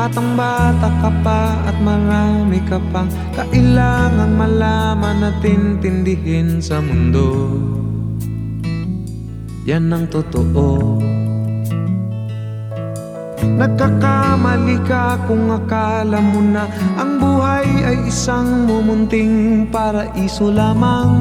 Batang-bata ka pa at marami ka pang kailangang malaman at intindihin sa mundo. Yan ang totoo. Nagkakamali ka kung akala mo na ang buhay ay isang mumunting paraiso lamang.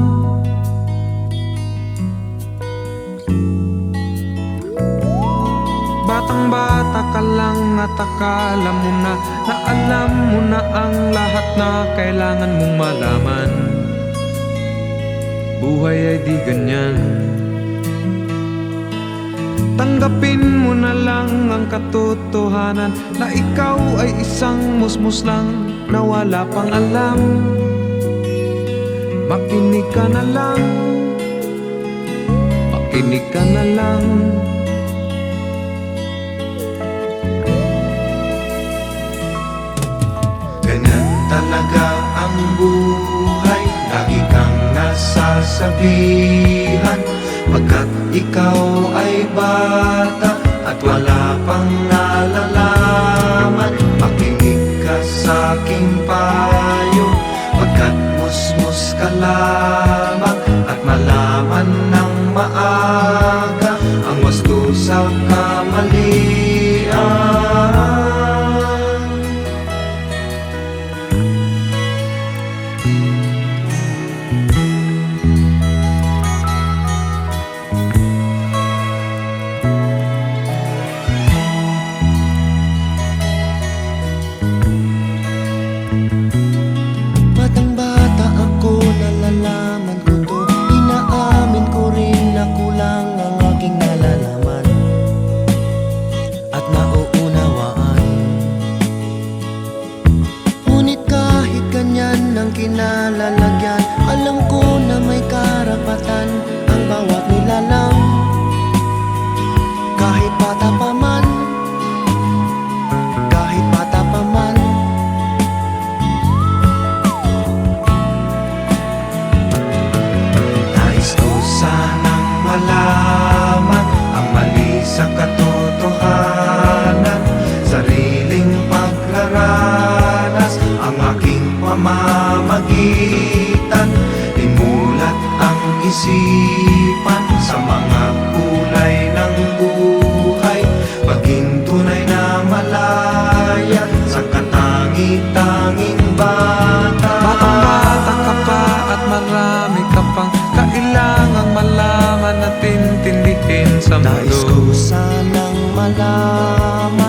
Batang-bata ka lang at akala mo na alam mo na ang lahat na kailangan mong malaman. Buhay ay di ganyan. Tanggapin mo na lang ang katotohanan na ikaw ay isang musmus lang na wala pang alam. Makinig ka na lang, makinig ka na lang. Ganyan talaga ang buhay, lagi kang nasasabihan, pagkat ikaw ay bata at wala pang nalalaman. Makinig ka sa aking payo, pagkat musmus ka lamang, at malaman ng maaga ang wasto sa kamalian. Batang-bata ako, nalalaman ko to. Inaamin ko rin na kulang ang aking nalalaman at nauunawaan. Ngunit kahit ganyan ang kinalalagyan, alam ko na may karapatan ang bawat nilalang. Kahit bata pa man, kahit bata pa man, sanang malaman ang mali sa katotohanan, sariling paglaranas ang aking pamamagitan. Imulat ang isipan sa mga kulay ng buhay, maging tunay na malaya sa katangi-tanging bata. Batang-bata ka pa at marami ka pang kailangang malaman at intindihin sa mundo. nais ko sanang malaman